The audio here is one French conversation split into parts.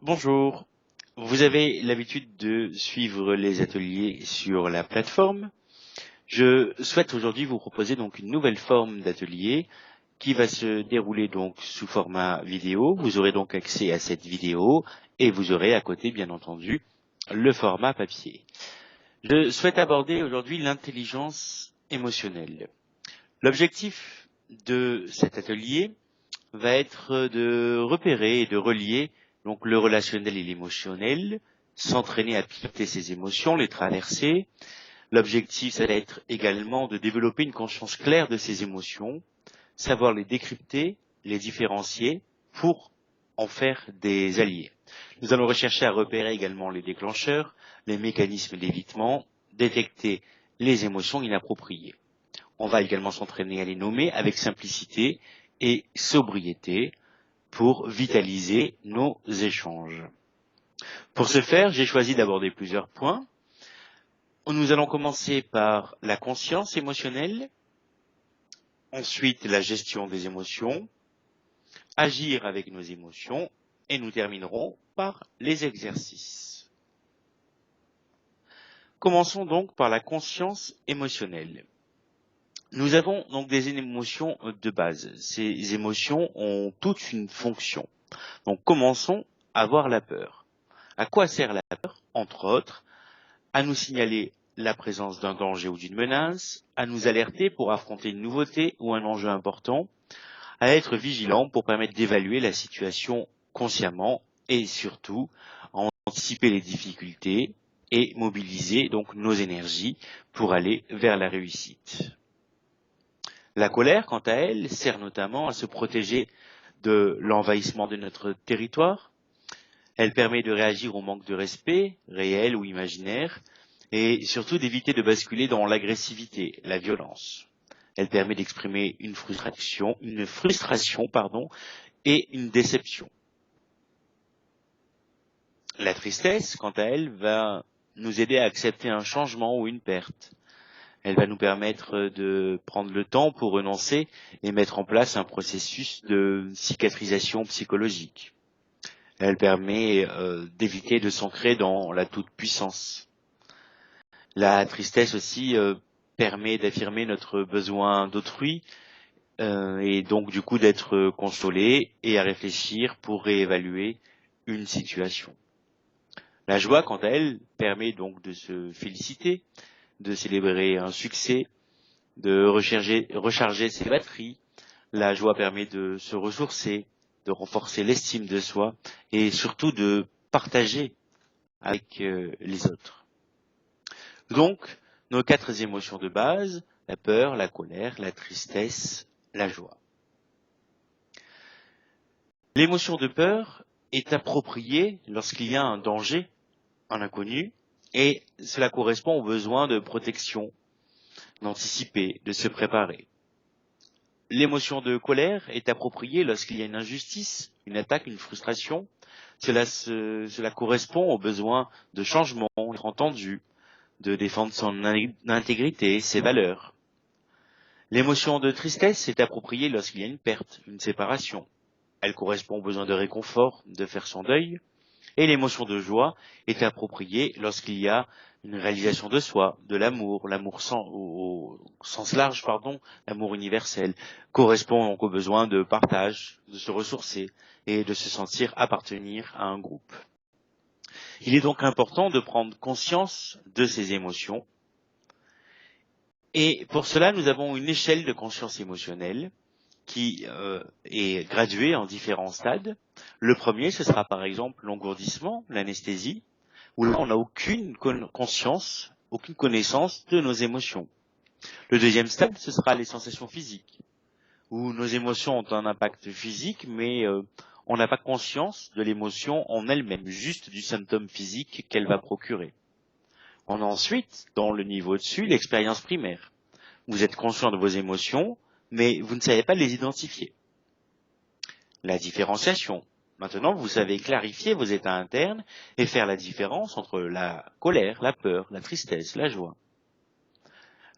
Bonjour, vous avez l'habitude de suivre les ateliers sur la plateforme. Je souhaite aujourd'hui vous proposer donc une nouvelle forme d'atelier qui va se dérouler donc sous format vidéo. Vous aurez donc accès à cette vidéo et vous aurez à côté bien entendu le format papier. Je souhaite aborder aujourd'hui l'intelligence émotionnelle. L'objectif de cet atelier va être de repérer et de relier donc le relationnel et l'émotionnel, s'entraîner à piloter ses émotions, les traverser. L'objectif, ça va être également de développer une conscience claire de ses émotions, savoir les décrypter, les différencier pour en faire des alliés. Nous allons rechercher à repérer également les déclencheurs, les mécanismes d'évitement, détecter les émotions inappropriées. On va également s'entraîner à les nommer avec simplicité et sobriété pour vitaliser nos échanges. Pour ce faire, j'ai choisi d'aborder plusieurs points. Nous allons commencer par la conscience émotionnelle, ensuite la gestion des émotions, agir avec nos émotions, et nous terminerons par les exercices. Commençons donc par la conscience émotionnelle. Nous avons donc des émotions de base. Ces émotions ont toute une fonction. Donc commençons à voir la peur. À quoi sert la peur? Entre autres, à nous signaler la présence d'un danger ou d'une menace, à nous alerter pour affronter une nouveauté ou un enjeu important, à être vigilant pour permettre d'évaluer la situation consciemment et surtout à anticiper les difficultés et mobiliser donc nos énergies pour aller vers la réussite. La colère, quant à elle, sert notamment à se protéger de l'envahissement de notre territoire. Elle permet de réagir au manque de respect, réel ou imaginaire, et surtout d'éviter de basculer dans l'agressivité, la violence. Elle permet d'exprimer une frustration, et une déception. La tristesse, quant à elle, va nous aider à accepter un changement ou une perte. Elle va nous permettre de prendre le temps pour renoncer et mettre en place un processus de cicatrisation psychologique. Elle permet d'éviter de s'ancrer dans la toute-puissance. La tristesse aussi permet d'affirmer notre besoin d'autrui et donc du coup d'être consolé et à réfléchir pour réévaluer une situation. La joie, quant à elle, permet donc de se féliciter, de célébrer un succès, de recharger ses batteries. La joie permet de se ressourcer, de renforcer l'estime de soi et surtout de partager avec les autres. Donc, nos 4 émotions de base, la peur, la colère, la tristesse, la joie. L'émotion de peur est appropriée lorsqu'il y a un danger, un inconnu, et cela correspond au besoin de protection, d'anticiper, de se préparer. L'émotion de colère est appropriée lorsqu'il y a une injustice, une attaque, une frustration. Cela correspond au besoin de changement, d'être entendu, de défendre son intégrité, ses valeurs. L'émotion de tristesse est appropriée lorsqu'il y a une perte, une séparation. Elle correspond au besoin de réconfort, de faire son deuil. Et l'émotion de joie est appropriée lorsqu'il y a une réalisation de soi, de l'amour, au sens large, l'amour universel, correspond donc au besoin de partage, de se ressourcer et de se sentir appartenir à un groupe. Il est donc important de prendre conscience de ces émotions. Et pour cela, nous avons une échelle de conscience émotionnelle qui est graduée en différents stades. Le premier, ce sera par exemple l'engourdissement, l'anesthésie, où là, on n'a aucune conscience, aucune connaissance de nos émotions. Le deuxième stade, ce sera les sensations physiques, où nos émotions ont un impact physique, mais on n'a pas conscience de l'émotion en elle-même, juste du symptôme physique qu'elle va procurer. On a ensuite, dans le niveau au-dessus, l'expérience primaire. Vous êtes conscient de vos émotions, mais vous ne savez pas les identifier. La différenciation. Maintenant, vous savez clarifier vos états internes et faire la différence entre la colère, la peur, la tristesse, la joie.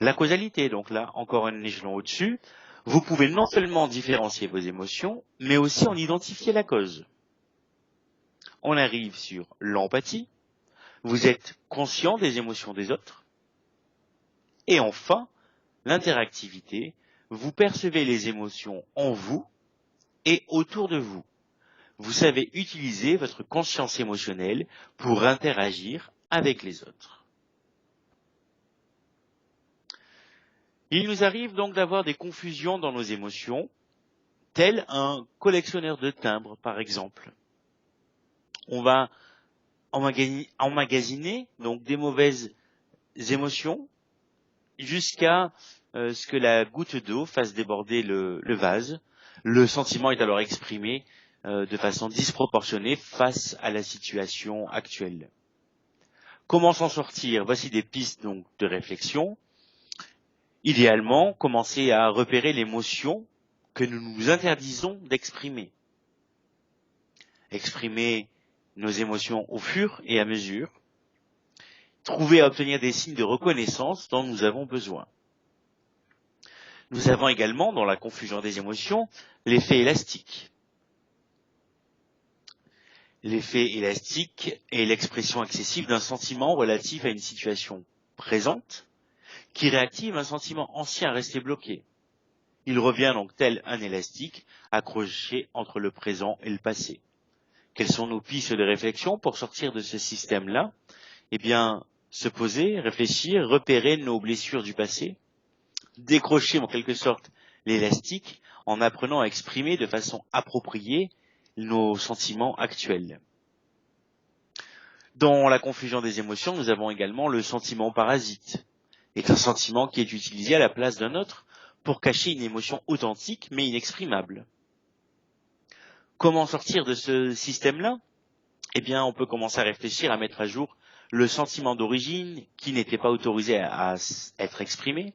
La causalité, donc là, encore un échelon au-dessus, vous pouvez non seulement différencier vos émotions, mais aussi en identifier la cause. on arrive sur l'empathie. Vous êtes conscient des émotions des autres. Et enfin, l'interactivité. Vous percevez les émotions en vous et autour de vous. Vous savez utiliser votre conscience émotionnelle pour interagir avec les autres. Il nous arrive donc d'avoir des confusions dans nos émotions, tel un collectionneur de timbres par exemple. On va emmagasiner donc des mauvaises émotions jusqu'à ce que la goutte d'eau fasse déborder le vase. Le sentiment est alors exprimé de façon disproportionnée face à la situation actuelle. Comment s'en sortir? Voici des pistes donc de réflexion. Idéalement, commencer à repérer l'émotion que nous nous interdisons d'exprimer. Exprimer nos émotions au fur et à mesure. Trouver à obtenir des signes de reconnaissance dont nous avons besoin. Nous avons également, dans la confusion des émotions, l'effet élastique. L'effet élastique est l'expression excessive d'un sentiment relatif à une situation présente qui réactive un sentiment ancien resté bloqué. Il revient donc tel un élastique accroché entre le présent et le passé. Quelles sont nos pistes de réflexion pour sortir de ce système-là? Eh bien, se poser, réfléchir, repérer nos blessures du passé, décrocher en quelque sorte l'élastique en apprenant à exprimer de façon appropriée nos sentiments actuels. Dans la confusion des émotions, nous avons également le sentiment parasite. C'est un sentiment qui est utilisé à la place d'un autre pour cacher une émotion authentique mais inexprimable. Comment sortir de ce système-là? Eh bien, on peut commencer à réfléchir à mettre à jour le sentiment d'origine qui n'était pas autorisé à être exprimé,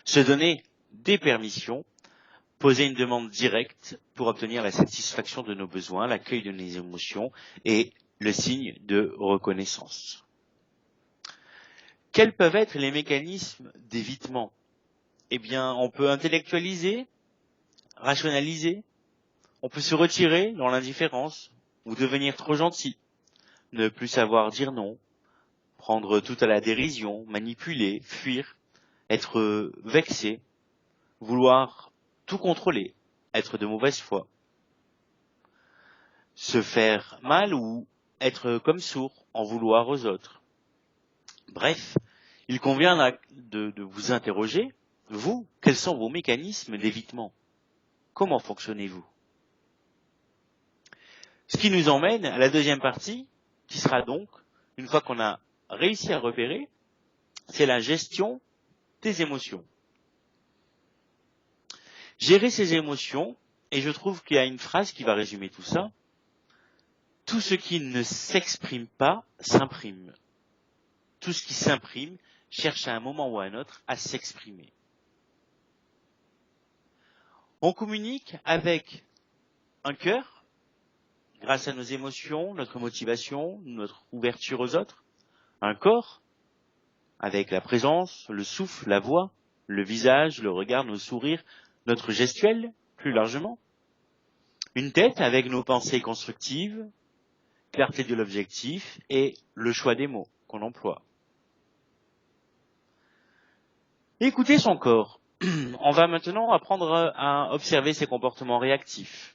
se donner des permissions, poser une demande directe pour obtenir la satisfaction de nos besoins, l'accueil de nos émotions et le signe de reconnaissance. Quels peuvent être les mécanismes d'évitement? Eh bien, on peut intellectualiser, rationaliser, on peut se retirer dans l'indifférence ou devenir trop gentil, ne plus savoir dire non, prendre tout à la dérision, manipuler, fuir, être vexé, vouloir tout contrôler, être de mauvaise foi, se faire mal ou être comme sourd, en vouloir aux autres. Bref, il convient de vous interroger, vous, quels sont vos mécanismes d'évitement? Comment fonctionnez-vous? Ce qui nous emmène à la deuxième partie, qui sera donc, une fois qu'on a réussi à repérer, c'est la gestion des émotions. Gérer ses émotions, et je trouve qu'il y a une phrase qui va résumer tout ça, tout ce qui ne s'exprime pas s'imprime. Tout ce qui s'imprime cherche à un moment ou à un autre à s'exprimer. On communique avec un cœur, grâce à nos émotions, notre motivation, notre ouverture aux autres, un corps, avec la présence, le souffle, la voix, le visage, le regard, nos sourires, notre gestuelle, plus largement, une tête avec nos pensées constructives, clarté de l'objectif et le choix des mots qu'on emploie. Écoutez son corps. On va maintenant apprendre à observer ses comportements réactifs.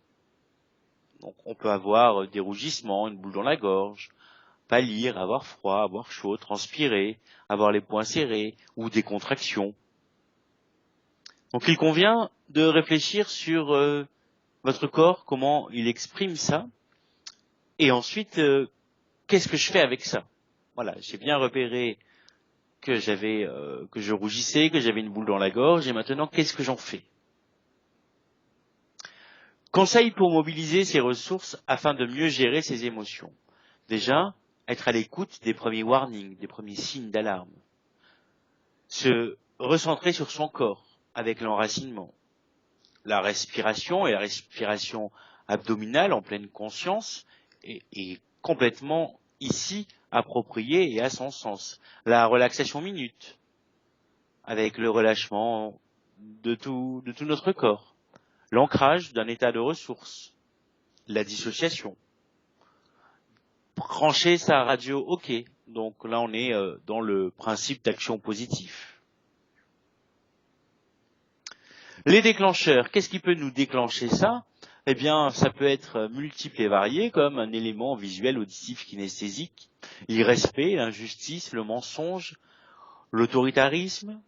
Donc, on peut avoir des rougissements, une boule dans la gorge, pâlir, avoir froid, avoir chaud, transpirer, avoir les poings serrés ou des contractions. Donc, il convient de réfléchir sur votre corps, comment il exprime ça, et ensuite, qu'est-ce que je fais avec ça? Voilà, j'ai bien repéré que je rougissais, que j'avais une boule dans la gorge, et maintenant, qu'est-ce que j'en fais? Conseil pour mobiliser ses ressources afin de mieux gérer ses émotions. Déjà, être à l'écoute des premiers warnings, des premiers signes d'alarme. Se recentrer sur son corps avec l'enracinement. La respiration et la respiration abdominale en pleine conscience est complètement ici appropriée et à son sens. La relaxation minute avec le relâchement de tout notre corps. L'ancrage d'un état de ressources, la dissociation. brancher sa radio OK. Donc là, on est dans le principe d'action positive. Les déclencheurs, qu'est-ce qui peut nous déclencher ça? Eh bien, ça peut être multiple et varié, comme un élément visuel, auditif, kinesthésique, l'irrespect, l'injustice, le mensonge, l'autoritarisme.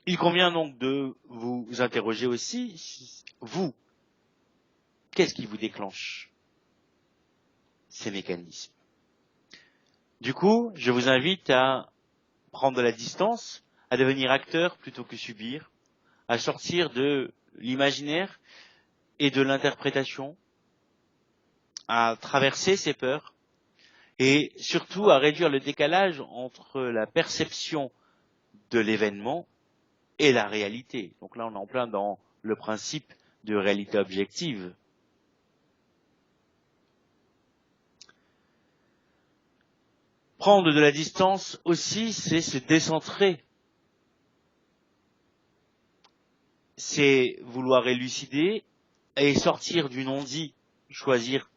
Il convient donc de vous interroger aussi, vous, qu'est-ce qui vous déclenche ces mécanismes? Du coup, je vous invite à prendre de la distance, à devenir acteur plutôt que subir, à sortir de l'imaginaire et de l'interprétation, à traverser ses peurs et surtout à réduire le décalage entre la perception de l'événement et la réalité. Donc là, on est en plein dans le principe de réalité objective. Prendre de la distance aussi, c'est se décentrer. C'est vouloir élucider et sortir du non-dit, choisir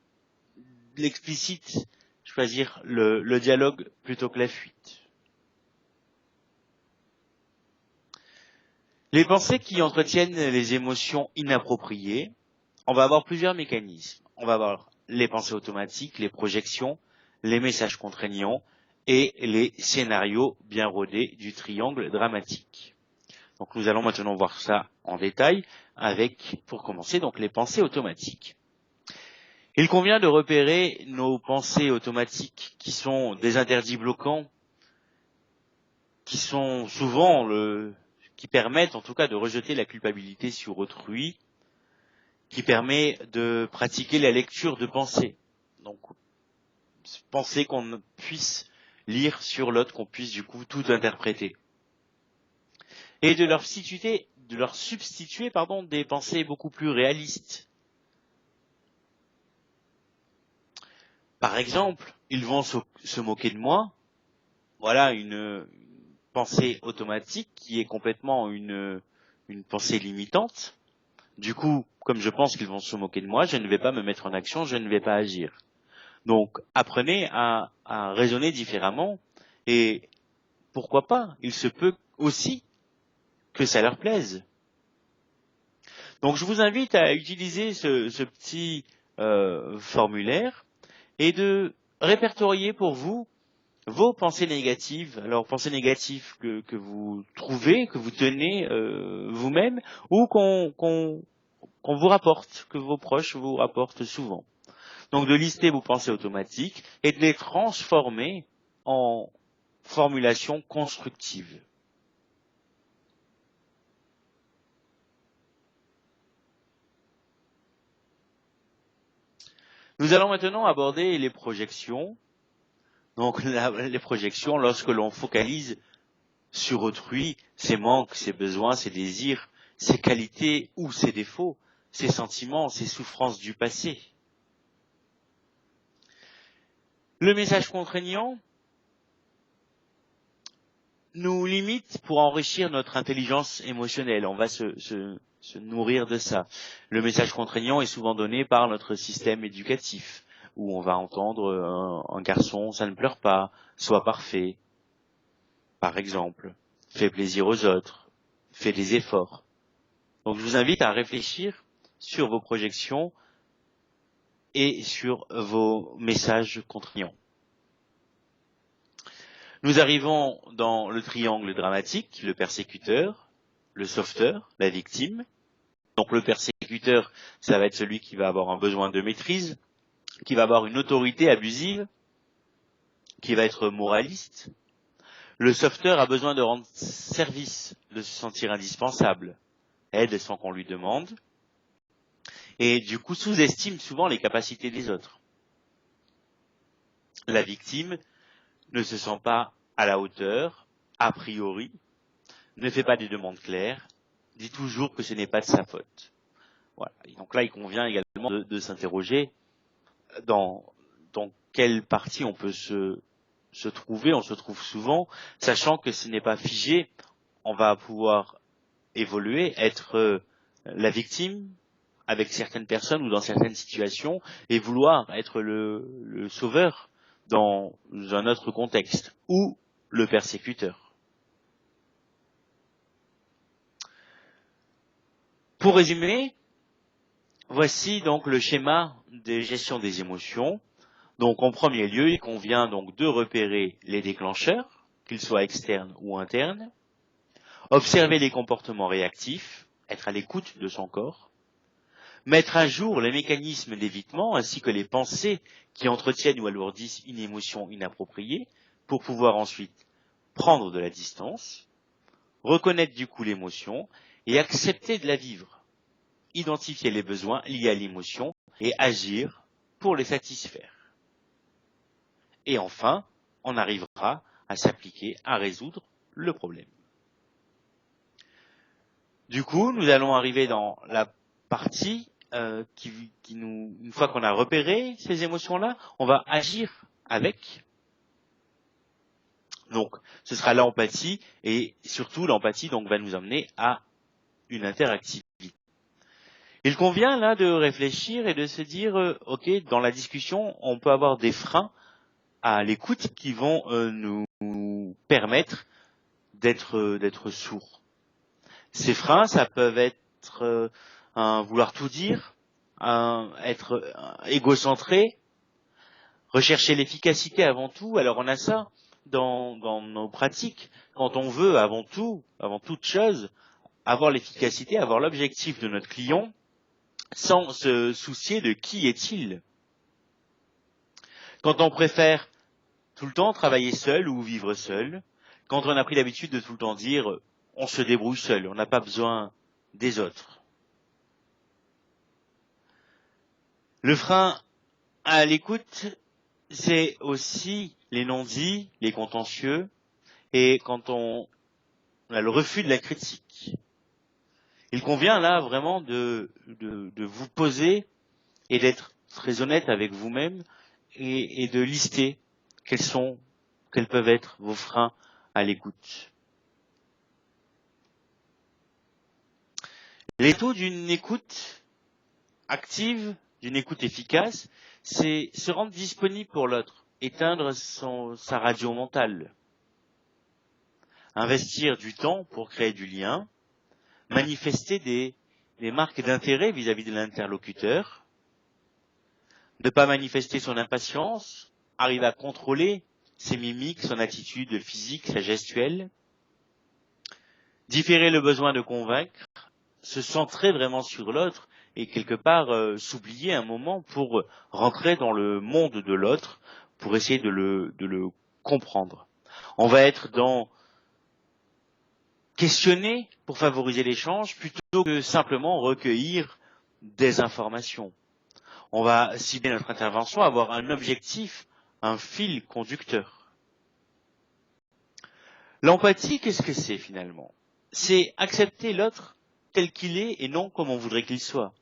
l'explicite, choisir le dialogue plutôt que la fuite. Les pensées qui entretiennent les émotions inappropriées, on va avoir plusieurs mécanismes. On va avoir les pensées automatiques, les projections, les messages contraignants et les scénarios bien rodés du triangle dramatique. Donc nous allons maintenant voir ça en détail avec, pour commencer, donc les pensées automatiques. Il convient de repérer nos pensées automatiques qui sont des interdits bloquants, qui sont souvent qui permettent en tout cas de rejeter la culpabilité sur autrui, qui permet de pratiquer la lecture de pensée. Donc, penser qu'on puisse lire sur l'autre, qu'on puisse du coup tout interpréter. Et de leur substituer des pensées beaucoup plus réalistes. Par exemple, ils vont se moquer de moi. Voilà une pensée automatique qui est complètement une pensée limitante. Du coup, comme je pense qu'ils vont se moquer de moi, je ne vais pas me mettre en action, je ne vais pas agir. Donc, apprenez à raisonner différemment et pourquoi pas, il se peut aussi que ça leur plaise. Donc, je vous invite à utiliser ce petit formulaire et de répertorier pour vous vos pensées négatives. Alors, pensées négatives que vous trouvez, que vous tenez vous-même ou qu'on vous rapporte, que vos proches vous rapportent souvent. Donc de lister vos pensées automatiques et de les transformer en formulations constructives. Nous allons maintenant aborder les projections. Donc les projections lorsque l'on focalise sur autrui, ses manques, ses besoins, ses désirs, ses qualités ou ses défauts, ses sentiments, ses souffrances du passé. Le message contraignant nous limite pour enrichir notre intelligence émotionnelle. On va se nourrir de ça. Le message contraignant est souvent donné par notre système éducatif, où on va entendre un garçon, ça ne pleure pas, sois parfait, par exemple, fais plaisir aux autres, fais des efforts. Donc je vous invite à réfléchir sur vos projections et sur vos messages contraignants. Nous arrivons dans le triangle dramatique, le persécuteur, le sauveteur, la victime. Donc le persécuteur, ça va être celui qui va avoir un besoin de maîtrise, qui va avoir une autorité abusive, qui va être moraliste. Le sauveteur a besoin de rendre service, de se sentir indispensable, aide sans qu'on lui demande, et du coup sous-estime souvent les capacités des autres. La victime ne se sent pas à la hauteur, a priori, ne fait pas des demandes claires, dit toujours que ce n'est pas de sa faute. Voilà. Et donc là, il convient également de s'interroger dans quelle partie on peut se trouver. On se trouve souvent, sachant que ce n'est pas figé, on va pouvoir évoluer, être la victime, avec certaines personnes ou dans certaines situations et vouloir être le sauveur dans un autre contexte, ou le persécuteur. Pour résumer, voici donc le schéma de gestion des émotions. Donc en premier lieu, il convient donc de repérer les déclencheurs, qu'ils soient externes ou internes, observer les comportements réactifs, être à l'écoute de son corps, mettre à jour les mécanismes d'évitement ainsi que les pensées qui entretiennent ou alourdissent une émotion inappropriée pour pouvoir ensuite prendre de la distance, reconnaître du coup l'émotion et accepter de la vivre, identifier les besoins liés à l'émotion et agir pour les satisfaire. Et enfin, on arrivera à s'appliquer à résoudre le problème. Du coup, nous allons arriver dans la partie une fois qu'on a repéré ces émotions-là, on va agir avec. Donc, ce sera l'empathie, et surtout l'empathie donc va nous amener à une interactivité. Il convient là de réfléchir et de se dire, ok, dans la discussion, on peut avoir des freins à l'écoute qui vont nous permettre d'être sourds. Ces freins, ça peut être vouloir tout dire, être égocentré, rechercher l'efficacité avant tout. Alors on a ça dans nos pratiques. Quand on veut avant toute chose, avoir l'efficacité, avoir l'objectif de notre client, sans se soucier de qui est-il. Quand on préfère tout le temps travailler seul ou vivre seul, quand on a pris l'habitude de tout le temps dire on se débrouille seul, on n'a pas besoin des autres. Le frein à l'écoute, c'est aussi les non-dits, les contentieux, et quand on a le refus de la critique. Il convient là vraiment de vous poser et d'être très honnête avec vous-même et de lister quels peuvent être vos freins à l'écoute. Les taux d'une écoute active, d'une écoute efficace, c'est se rendre disponible pour l'autre, éteindre sa radio mentale, investir du temps pour créer du lien, manifester des marques d'intérêt vis-à-vis de l'interlocuteur, ne pas manifester son impatience, arriver à contrôler ses mimiques, son attitude physique, sa gestuelle, différer le besoin de convaincre, se centrer vraiment sur l'autre et quelque part s'oublier un moment pour rentrer dans le monde de l'autre, pour essayer de le comprendre. On va être dans questionner pour favoriser l'échange plutôt que simplement recueillir des informations. On va cibler notre intervention, avoir un objectif, un fil conducteur. L'empathie, qu'est-ce que c'est finalement ? C'est accepter l'autre tel qu'il est et non comme on voudrait qu'il soit.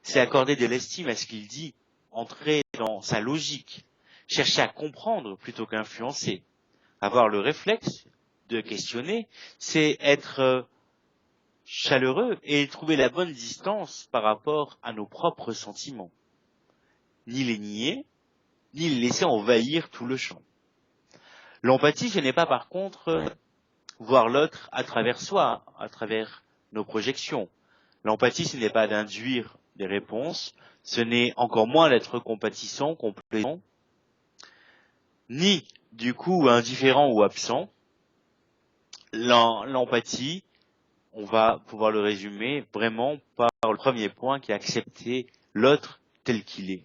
C'est accorder de l'estime à ce qu'il dit, entrer dans sa logique, chercher à comprendre plutôt qu'influencer. Avoir le réflexe de questionner, c'est être chaleureux et trouver la bonne distance par rapport à nos propres sentiments. Ni les nier, ni les laisser envahir tout le champ. L'empathie, ce n'est pas par contre voir l'autre à travers soi, à travers nos projections. L'empathie, ce n'est pas d'induire des réponses, ce n'est encore moins d'être compatissant, complaisant, ni du coup indifférent ou absent. L'empathie, on va pouvoir le résumer vraiment par le premier point qui est accepter l'autre tel qu'il est.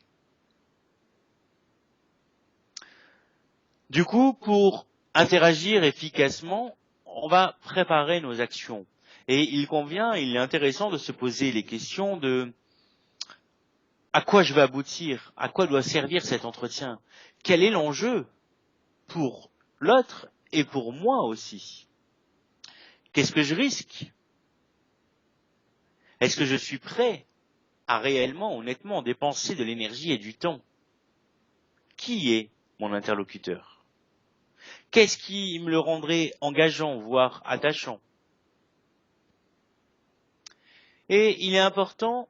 Du coup, pour interagir efficacement, on va préparer nos actions. Et il est intéressant de se poser les questions de à quoi je vais aboutir, à quoi doit servir cet entretien, quel est l'enjeu pour l'autre et pour moi aussi. Qu'est-ce que je risque ? Est-ce que je suis prêt à réellement, honnêtement, dépenser de l'énergie et du temps ? Qui est mon interlocuteur ? Qu'est-ce qui me le rendrait engageant, voire attachant ? Et il est important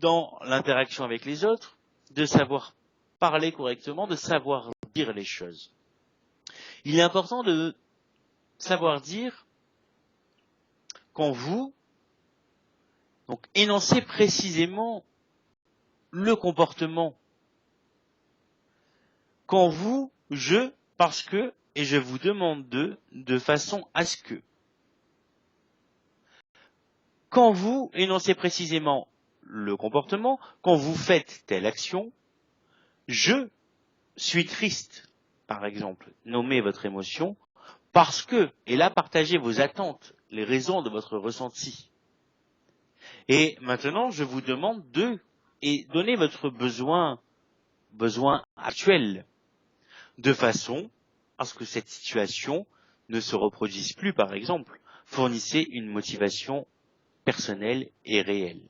dans l'interaction avec les autres, de savoir parler correctement, de savoir dire les choses. Il est important de savoir dire quand vous donc énoncez précisément le comportement. Quand vous, je, parce que, et je vous demande de façon à ce que. Quand vous énoncez précisément le comportement, quand vous faites telle action, je suis triste, par exemple. Nommez votre émotion, parce que, et là partagez vos attentes, les raisons de votre ressenti. Et maintenant, je vous demande et donnez votre besoin actuel, de façon à ce que cette situation ne se reproduise plus, par exemple. Fournissez une motivation personnelle et réelle.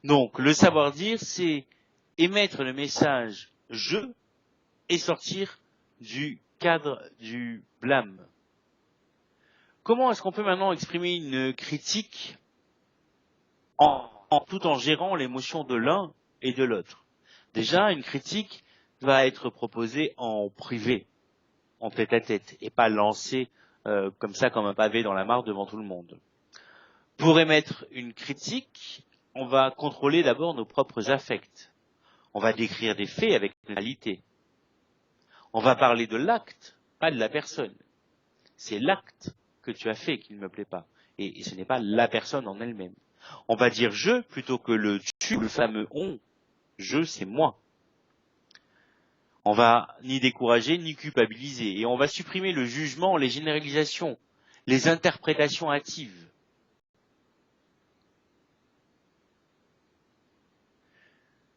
Donc, le savoir-dire, c'est émettre le message « je » et sortir du cadre du blâme. Comment est-ce qu'on peut maintenant exprimer une critique tout en gérant l'émotion de l'un et de l'autre? Déjà, une critique va être proposée en privé, en tête-à-tête, et pas lancée comme ça, comme un pavé dans la mare devant tout le monde. Pour émettre une critique, on va contrôler d'abord nos propres affects. On va décrire des faits avec neutralité. On va parler de l'acte, pas de la personne. C'est l'acte que tu as fait qui ne me plaît pas. Et ce n'est pas la personne en elle-même. On va dire je plutôt que le tu, le fameux on. Je, c'est moi. On va ni décourager ni culpabiliser. Et on va supprimer le jugement, les généralisations, les interprétations hâtives.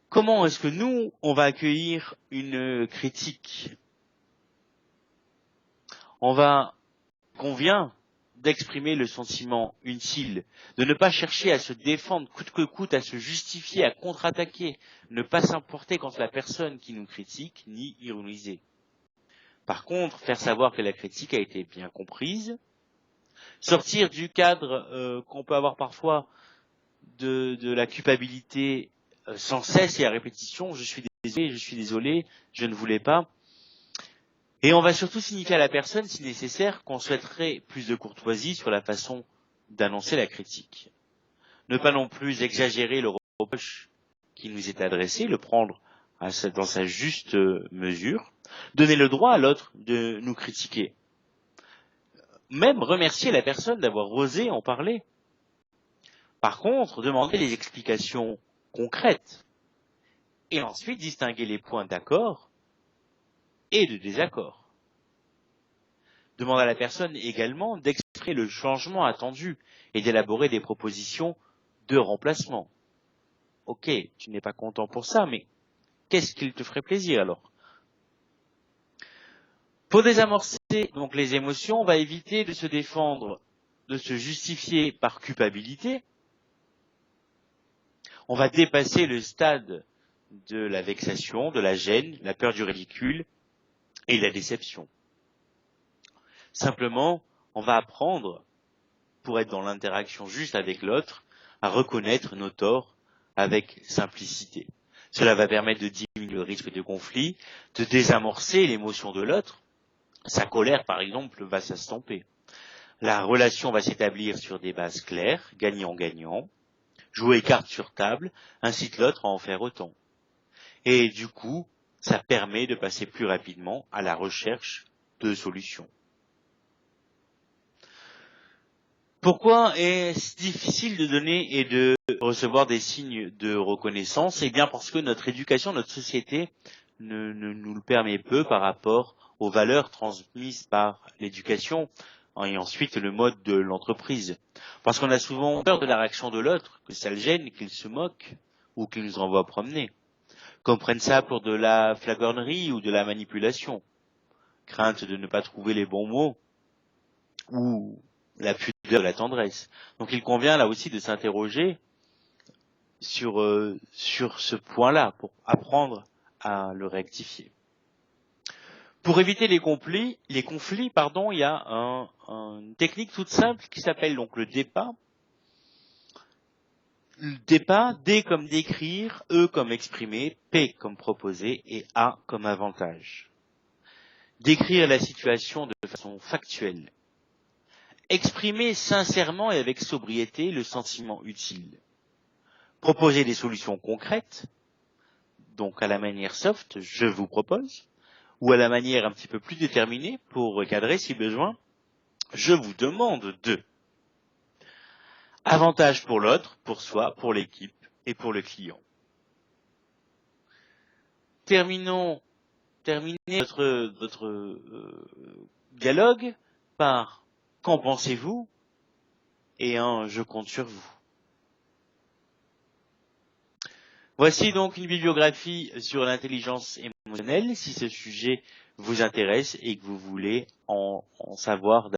Comment est-ce que nous, on va accueillir une critique? Convient d'exprimer le sentiment utile, de ne pas chercher à se défendre coûte que coûte, à se justifier, à contre-attaquer, ne pas s'emporter contre la personne qui nous critique, ni ironiser. Par contre, faire savoir que la critique a été bien comprise, sortir du cadre qu'on peut avoir parfois de la culpabilité sans cesse et à répétition, je suis désolé, je ne voulais pas. Et on va surtout signifier à la personne, si nécessaire, qu'on souhaiterait plus de courtoisie sur la façon d'annoncer la critique. Ne pas non plus exagérer le reproche qui nous est adressé, le prendre dans sa juste mesure, donner le droit à l'autre de nous critiquer. Même remercier la personne d'avoir osé en parler. Par contre, demander des explications concrètes et ensuite distinguer les points d'accord et de désaccord. Demande à la personne également d'exprimer le changement attendu et d'élaborer des propositions de remplacement. Ok, tu n'es pas content pour ça, mais qu'est-ce qu'il te ferait plaisir alors? Pour désamorcer donc les émotions, on va éviter de se défendre, de se justifier par culpabilité. On va dépasser le stade de la vexation, de la gêne, la peur du ridicule et la déception. Simplement, on va apprendre, pour être dans l'interaction juste avec l'autre, à reconnaître nos torts avec simplicité. Cela va permettre de diminuer le risque de conflit, de désamorcer l'émotion de l'autre. Sa colère, par exemple, va s'estomper. La relation va s'établir sur des bases claires, gagnant-gagnant. Jouer carte sur table incite l'autre à en faire autant. Et du coup, ça permet de passer plus rapidement à la recherche de solutions. Pourquoi est-ce difficile de donner et de recevoir des signes de reconnaissance? Eh bien parce que notre éducation, notre société ne nous le permet peu par rapport aux valeurs transmises par l'éducation et ensuite le mode de l'entreprise. Parce qu'on a souvent peur de la réaction de l'autre, que ça le gêne, qu'il se moque ou qu'il nous envoie promener. Qu'on prenne ça pour de la flagornerie ou de la manipulation. Crainte de ne pas trouver les bons mots ou la pudeur de la tendresse. Donc il convient là aussi de s'interroger sur ce point-là pour apprendre à le rectifier. Pour éviter les conflits, il y a une technique toute simple qui s'appelle donc le débat. Débat, D comme décrire, E comme exprimer, P comme proposer et A comme avantage. Décrire la situation de façon factuelle. Exprimer sincèrement et avec sobriété le sentiment utile. Proposer des solutions concrètes, donc à la manière soft, je vous propose, ou à la manière un petit peu plus déterminée pour recadrer si besoin, je vous demande de. Avantage pour l'autre, pour soi, pour l'équipe et pour le client. Terminez votre dialogue par qu'en pensez-vous et un je compte sur vous. Voici donc une bibliographie sur l'intelligence émotionnelle si ce sujet vous intéresse et que vous voulez en savoir